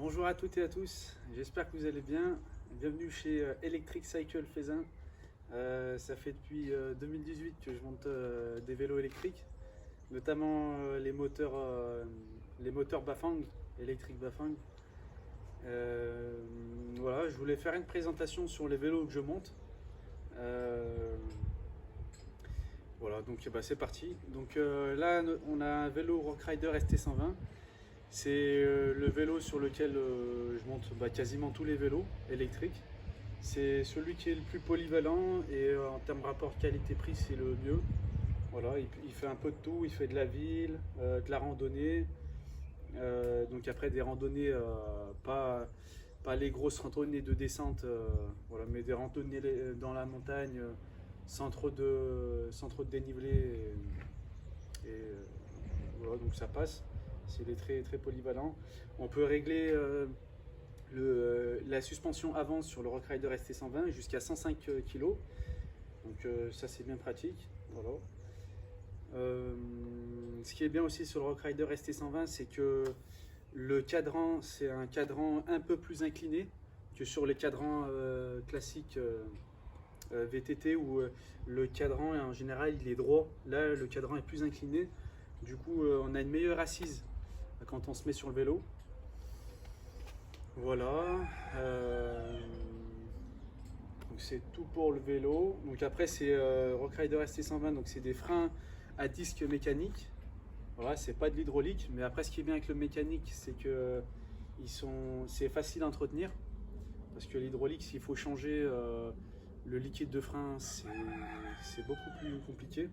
Bonjour à toutes et à tous, j'espère que vous allez bien. Bienvenue chez Electric Cycle Faisin. Ça fait depuis 2018 que je monte des vélos électriques, notamment les moteurs Bafang, électriques Bafang. Voilà, je voulais faire une présentation sur les vélos que je monte. Voilà, donc c'est parti. Donc là, on a un vélo Rockrider ST120. C'est le vélo sur lequel je monte quasiment tous les vélos électriques. C'est celui qui est le plus polyvalent et en termes rapport qualité-prix, c'est le mieux. Voilà, il fait un peu de tout, il fait de la ville, de la randonnée. Donc après des randonnées, pas les grosses randonnées de descente, voilà, mais des randonnées dans la montagne sans trop de dénivelé. Voilà, donc ça passe. C'est très, très polyvalent. On peut régler la suspension avant sur le Rockrider ST120 jusqu'à 105 kg. Donc ça c'est bien pratique. Voilà. Ce qui est bien aussi sur le Rockrider ST120, c'est que le cadran, c'est un cadran un peu plus incliné que sur les cadrans classiques VTT où le cadran en général il est droit. Là le cadran est plus incliné. Du coup on a une meilleure assise quand on se met sur le vélo. Voilà. Donc c'est tout pour le vélo. Donc après c'est Rockrider ST120, donc c'est des freins à disque mécanique. Voilà, c'est pas de l'hydraulique, mais après ce qui est bien avec le mécanique, c'est que c'est facile à entretenir. Parce que l'hydraulique, s'il faut changer le liquide de frein, c'est beaucoup plus compliqué.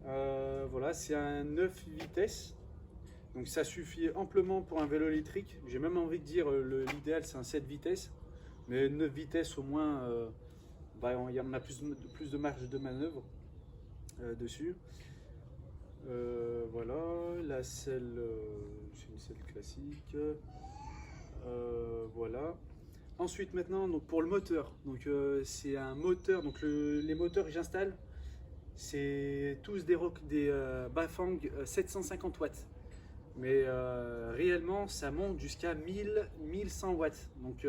Voilà, c'est un 9 vitesses. Donc ça suffit amplement pour un vélo électrique. J'ai même envie de dire l'idéal c'est un 7 vitesses. Mais 9 vitesses au moins, il y en a plus de marge de manœuvre dessus. Voilà, la selle, c'est une selle classique. Voilà. Ensuite maintenant, donc pour le moteur, donc c'est un moteur. Donc les moteurs que j'installe, c'est tous des Bafang 750 watts. Mais réellement ça monte jusqu'à 1100 watts. Donc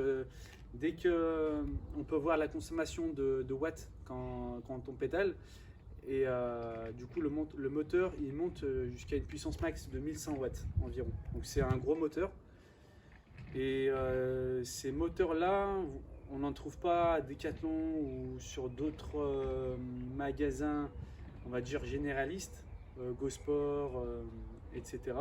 dès que on peut voir la consommation de watts quand on pédale, et du coup le moteur il monte jusqu'à une puissance max de 1100 watts environ. Donc c'est un gros moteur. Et ces moteurs là on n'en trouve pas à Decathlon ou sur d'autres magasins, on va dire généralistes, GoSport, etc.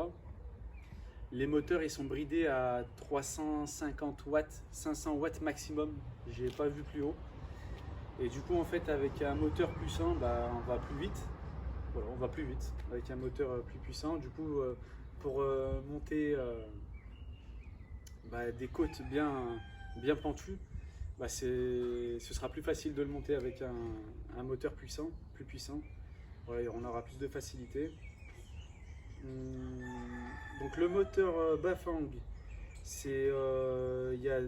Les moteurs ils sont bridés à 350 watts, 500 watts maximum. J'ai pas vu plus haut. Et du coup en fait avec un moteur puissant, on va plus vite. Voilà, on va plus vite avec un moteur plus puissant. Du coup pour monter des côtes bien pentues, ce sera plus facile de le monter avec un moteur plus puissant. Voilà, on aura plus de facilité. Donc le moteur Bafang, il y a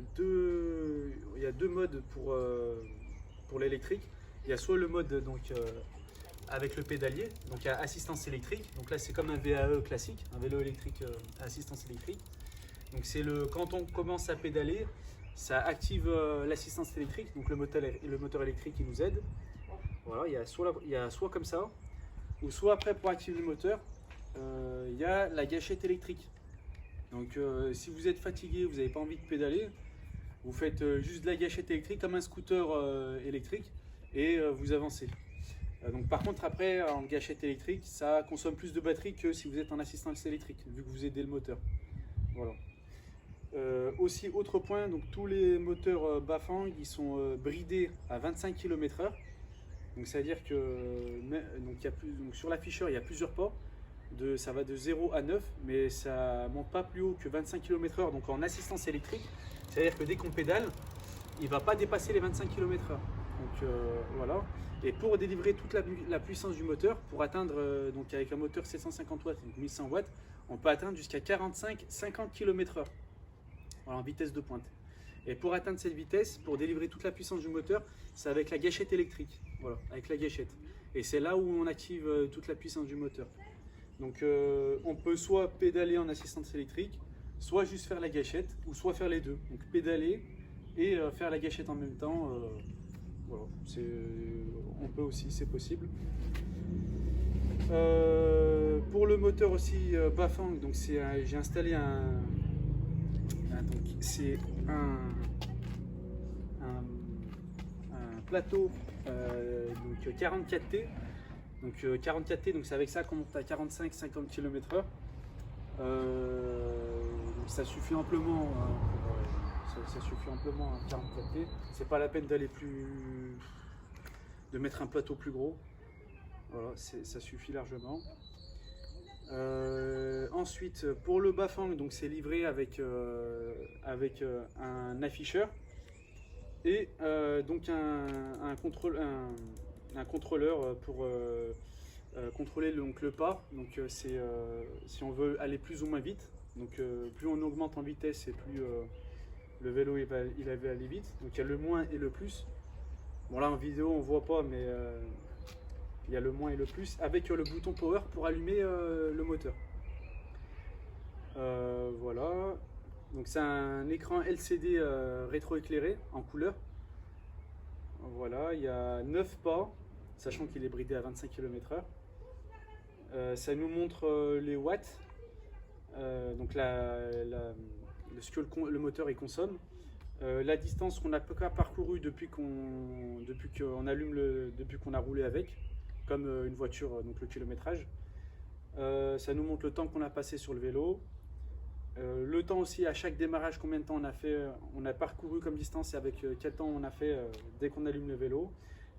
deux modes pour l'électrique. Il y a soit le mode avec le pédalier, donc il y a assistance électrique. Donc là c'est comme un VAE classique, un vélo électrique à assistance électrique. Donc quand on commence à pédaler, ça active l'assistance électrique, donc le moteur électrique qui nous aide. Voilà, il y a soit comme ça, ou soit après pour activer le moteur, il y a la gâchette électrique. Donc si vous êtes fatigué, vous n'avez pas envie de pédaler, vous faites juste de la gâchette électrique comme un scooter électrique et vous avancez. Donc par contre après en gâchette électrique, ça consomme plus de batterie que si vous êtes en assistance électrique, vu que vous aidez le moteur. Voilà. Aussi autre point, donc tous les moteurs Bafang ils sont bridés à 25 km/h. Donc c'est à dire que donc sur l'afficheur il y a plusieurs ports. Ça va de 0 à 9, mais ça monte pas plus haut que 25 km/h. Donc en assistance électrique, c'est-à-dire que dès qu'on pédale, il va pas dépasser les 25 km/h. Donc voilà. Et pour délivrer toute la puissance du moteur, pour atteindre, donc avec un moteur 750 watts, donc 1100 watts, on peut atteindre jusqu'à 45-50 km/h. Voilà, en vitesse de pointe. Et pour atteindre cette vitesse, pour délivrer toute la puissance du moteur, c'est avec la gâchette électrique. Voilà, avec la gâchette. Et c'est là où on active toute la puissance du moteur. Donc on peut soit pédaler en assistance électrique, soit juste faire la gâchette, ou soit faire les deux. Donc pédaler et faire la gâchette en même temps. Voilà, on peut aussi, c'est possible. Pour le moteur aussi Bafang, donc j'ai installé un plateau donc 44T. Donc 44T, donc c'est avec ça qu'on monte à 45-50 km/h. Ça suffit amplement. Ça suffit amplement à 44T. C'est pas la peine de mettre un plateau plus gros. Voilà, ça suffit largement. Ensuite, pour le Bafang, donc c'est livré avec un afficheur et donc un contrôleur pour contrôler donc le pas. Donc c'est si on veut aller plus ou moins vite. Donc plus on augmente en vitesse et plus le vélo il va aller vite. Donc il y a le moins et le plus. Bon là en vidéo on voit pas, mais il y a le moins et le plus avec le bouton power pour allumer le moteur. Voilà. Donc c'est un écran LCD rétroéclairé en couleur. Voilà, il y a 9 pas, sachant qu'il est bridé à 25 km/h. Ça nous montre les watts, donc ce que le moteur il consomme. La distance qu'on a parcourue depuis qu'on a roulé avec, comme une voiture, donc le kilométrage. Ça nous montre le temps qu'on a passé sur le vélo. Le temps aussi à chaque démarrage, combien de temps on a parcouru comme distance et avec quel temps on a fait dès qu'on allume le vélo.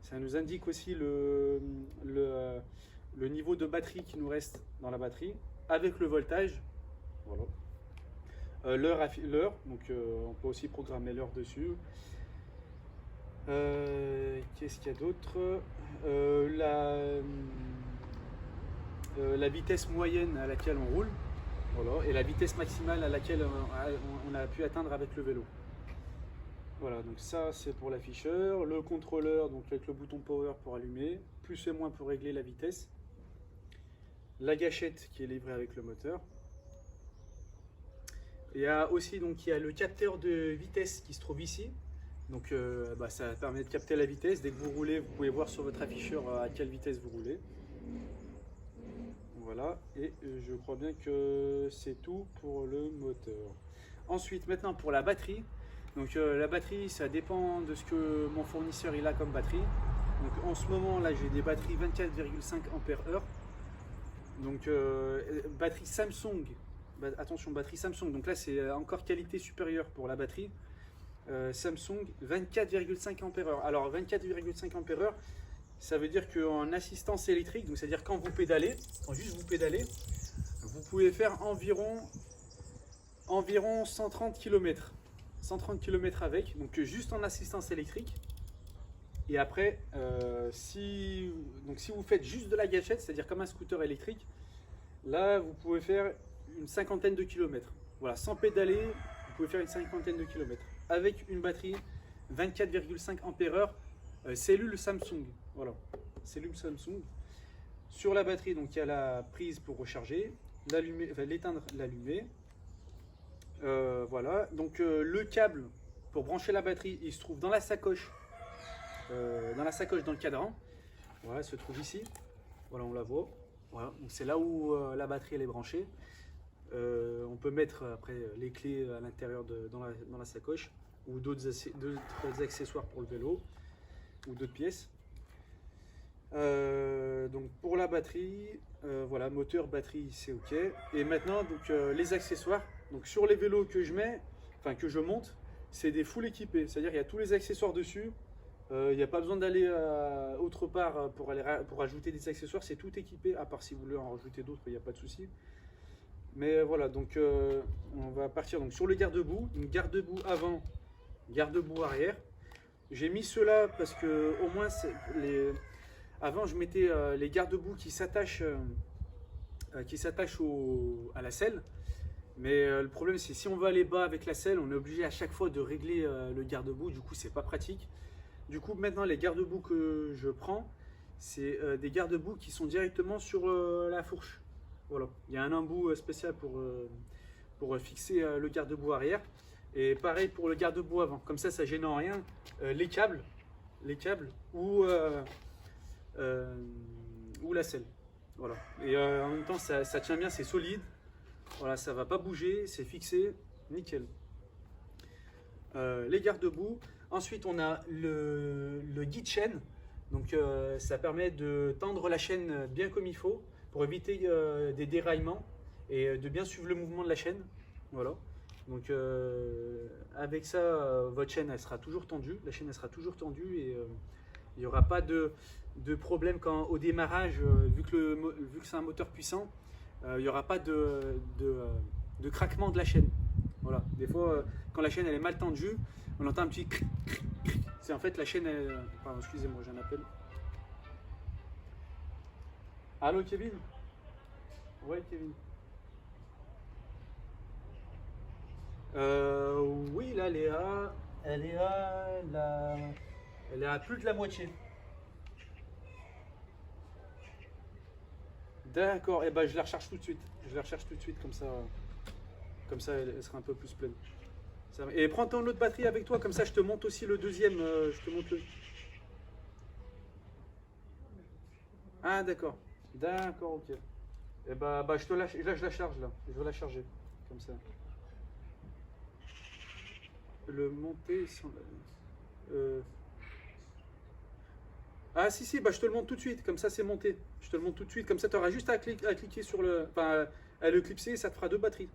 Ça nous indique aussi le niveau de batterie qui nous reste dans la batterie avec le voltage. Voilà. L'heure, donc on peut aussi programmer l'heure dessus. Qu'est-ce qu'il y a d'autre? La vitesse moyenne à laquelle on roule. Voilà, et la vitesse maximale à laquelle on a pu atteindre avec le vélo. Voilà, donc ça c'est pour l'afficheur. Le contrôleur, donc avec le bouton power pour allumer, plus et moins pour régler la vitesse. La gâchette qui est livrée avec le moteur. Il y a aussi donc, il y a le capteur de vitesse qui se trouve ici. Donc ça permet de capter la vitesse. Dès que vous roulez, vous pouvez voir sur votre afficheur à quelle vitesse vous roulez. Voilà, et je crois bien que c'est tout pour le moteur. Ensuite, maintenant pour la batterie. Donc la batterie, ça dépend de ce que mon fournisseur il a comme batterie. Donc en ce moment là, j'ai des batteries 24,5 Ah. Donc batterie Samsung. Attention, batterie Samsung. Donc là, c'est encore qualité supérieure pour la batterie. Samsung 24,5 Ah. Alors 24,5 Ah. Ça veut dire qu'en assistance électrique, donc c'est-à-dire quand juste vous pédalez, vous pouvez faire environ 130 km. 130 km avec, donc juste en assistance électrique. Et après, si vous faites juste de la gâchette, c'est-à-dire comme un scooter électrique, là vous pouvez faire une cinquantaine de kilomètres. Voilà, sans pédaler, vous pouvez faire une cinquantaine de kilomètres. Avec une batterie 24,5 Ah, cellule Samsung. Voilà, cellule Samsung. Sur la batterie, donc il y a la prise pour recharger, l'éteindre, l'allumer. Voilà, donc le câble pour brancher la batterie, il se trouve dans la sacoche, dans le cadran. Voilà, il se trouve ici. Voilà, on la voit. Voilà, donc c'est là où la batterie elle est branchée. On peut mettre après les clés à l'intérieur dans la sacoche ou d'autres accessoires pour le vélo ou d'autres pièces. Donc pour la batterie, voilà, moteur, batterie, c'est ok. Et maintenant donc les accessoires. Donc sur les vélos que je monte, c'est des full équipés. C'est-à-dire il y a tous les accessoires dessus. Il n'y a pas besoin d'aller autre part pour ajouter des accessoires. C'est tout équipé. À part si vous voulez en rajouter d'autres, il n'y a pas de souci. Mais voilà, donc on va partir donc sur le garde-boue. Une garde-boue avant, garde-boue arrière. J'ai mis cela parce que au moins avant je mettais les garde-boue qui s'attachent à la selle. Mais le problème c'est si on veut aller bas avec la selle, on est obligé à chaque fois de régler le garde-boue. Du coup c'est pas pratique. Du coup maintenant les garde-boue que je prends, c'est des garde-boue qui sont directement sur la fourche. Voilà, il y a un embout spécial pour fixer le garde-boue arrière. Et pareil pour le garde-boue avant. Comme ça gêne en rien les câbles ou la selle. Voilà. Et en même temps, ça tient bien, c'est solide. Voilà, ça va pas bouger, c'est fixé, nickel. Les garde-boue. Ensuite, on a le guide chaîne. Donc, ça permet de tendre la chaîne bien comme il faut pour éviter des déraillements et de bien suivre le mouvement de la chaîne. Voilà. Donc, avec ça, votre chaîne elle sera toujours tendue. La chaîne elle sera toujours tendue et il n'y aura pas de problème au démarrage, vu que c'est un moteur puissant. Il n'y aura pas de craquement de la chaîne. Voilà. Des fois, quand la chaîne elle est mal tendue, on entend un petit cric, cric, cric. C'est en fait la chaîne. Pardon, excusez-moi, j'ai un appel. Allô, Kevin? Ouais, Kevin. Oui, là, elle est à plus de la moitié. D'accord. Et ben, je la recharge tout de suite. Je la recharge tout de suite comme ça, elle sera un peu plus pleine. Et prends ton autre batterie avec toi, comme ça je te monte aussi le deuxième. Je te monte le. Ah d'accord. D'accord, ok. Et bah je te lâche. Là je la charge là. Je vais la charger. Comme ça. Le monter sans. Ah si, bah je te le monte tout de suite, comme ça c'est monté. Je te le monte tout de suite, comme ça tu auras juste à cliquer sur le. Enfin à le clipser et ça te fera deux batteries.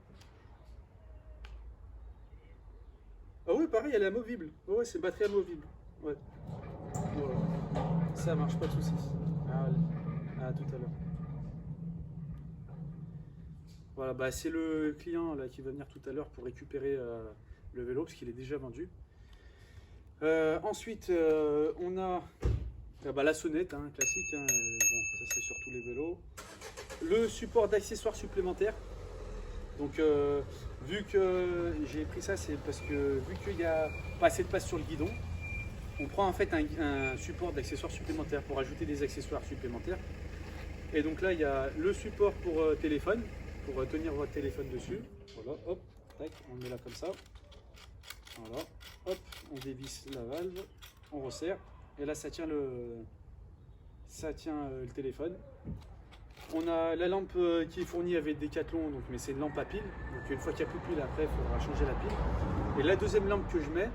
Ah oui, pareil, elle est amovible. Ouais, c'est batterie amovible. Ouais. Voilà. Ça marche, pas de soucis. À tout à l'heure. Voilà, bah c'est le client là qui va venir tout à l'heure pour récupérer le vélo parce qu'il est déjà vendu. Ensuite, on a la sonnette, hein, classique. Hein, bon, ça c'est sur tous les vélos. Le support d'accessoires supplémentaires. Donc, vu que j'ai pris ça, c'est parce que vu qu'il n'y a pas assez de place sur le guidon, on prend en fait un support d'accessoires supplémentaires pour ajouter des accessoires supplémentaires. Et donc là, il y a le support pour téléphone, pour tenir votre téléphone dessus. Voilà, hop, tac, on le met là comme ça. Voilà, hop, on dévisse la valve, on resserre. Et là, ça tient le téléphone. On a la lampe qui est fournie avec Decathlon, donc, mais c'est une lampe à pile. Donc une fois qu'il n'y a plus de pile, après, il faudra changer la pile. Et la deuxième lampe que je mets,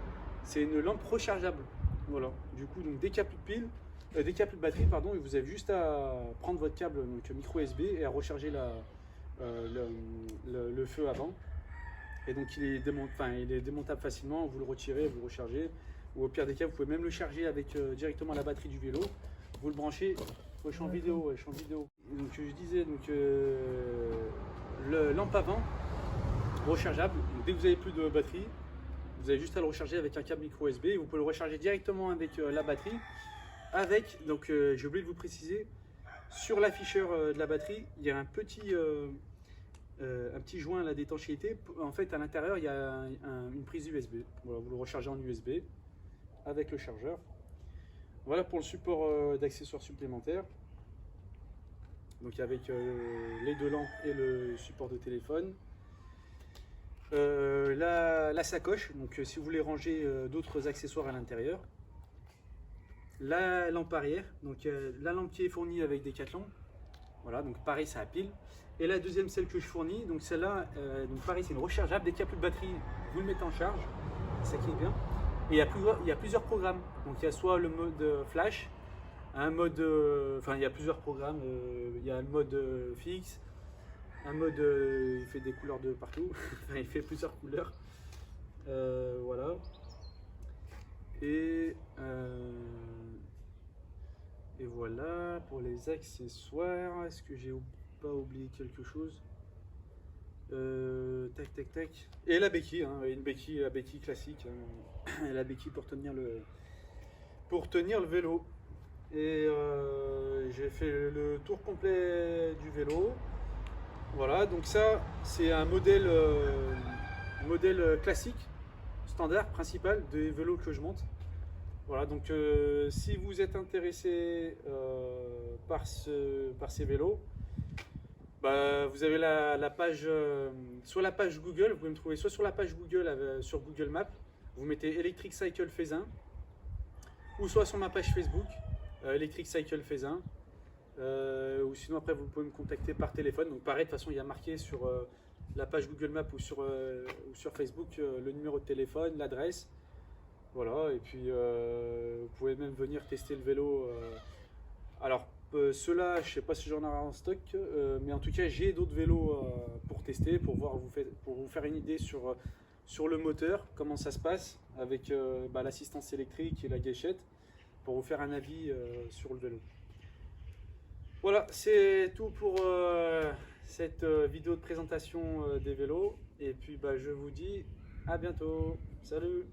c'est une lampe rechargeable. Voilà. Du coup, donc dès qu'il n'y a plus de pile, dès qu'il n'y a plus de batterie, pardon, vous avez juste à prendre votre câble donc, micro USB et à recharger le feu avant. Et donc il est démontable facilement. Vous le retirez, vous le rechargez. Ou au pire des cas, vous pouvez même le charger avec directement la batterie du vélo. Vous le branchez. Je suis en vidéo, ouais, je suis en vidéo. Donc je disais le lampe avant rechargeable. Donc, dès que vous n'avez plus de batterie, vous avez juste à le recharger avec un câble micro USB. Et vous pouvez le recharger directement avec la batterie. Donc j'ai oublié de vous préciser, sur l'afficheur de la batterie, il y a un petit joint à la d'étanchéité. En fait, à l'intérieur, il y a une prise USB. Voilà, vous le rechargez en USB avec le chargeur. Voilà pour le support d'accessoires supplémentaires. Donc avec les deux lampes et le support de téléphone. La sacoche, donc si vous voulez ranger d'autres accessoires à l'intérieur. La lampe arrière, donc la lampe qui est fournie avec Decathlon. Voilà, donc pareil, ça a pile. Et la deuxième, celle que je fournis, donc celle-là, donc pareil, c'est une rechargeable. Dès qu'il n'y a plus de batterie, vous le mettez en charge. Ça qui est bien. Et il y a plusieurs programmes. Donc il y a soit le mode flash, un mode, il y a plusieurs programmes. Il y a le mode fixe, un mode, il fait des couleurs de partout. Il fait plusieurs couleurs. Voilà. Et voilà pour les accessoires. Est-ce que j'ai pas oublié quelque chose? Tac. Et la béquille, hein, la béquille classique, hein, et la béquille pour tenir le vélo. Et j'ai fait le tour complet du vélo. Voilà, donc ça c'est un modèle classique, standard, principal des vélos que je monte. Voilà, donc si vous êtes intéressé par ces vélos, Bah, vous avez la page, soit la page Google, vous pouvez me trouver soit sur la page Google sur Google Maps, vous mettez Electric Cycle Faisin, ou soit sur ma page Facebook, Electric Cycle Faisin, ou sinon après vous pouvez me contacter par téléphone. Donc pareil, de toute façon il y a marqué sur la page Google Maps ou sur Facebook le numéro de téléphone, l'adresse. Voilà, et puis vous pouvez même venir tester le vélo. Alors, ceux-là, je ne sais pas si j'en ai en stock, mais en tout cas, j'ai d'autres vélos pour tester, pour vous faire une idée sur le moteur, comment ça se passe avec l'assistance électrique et la gâchette, pour vous faire un avis sur le vélo. Voilà, c'est tout pour cette vidéo de présentation des vélos. Et puis, je vous dis à bientôt. Salut!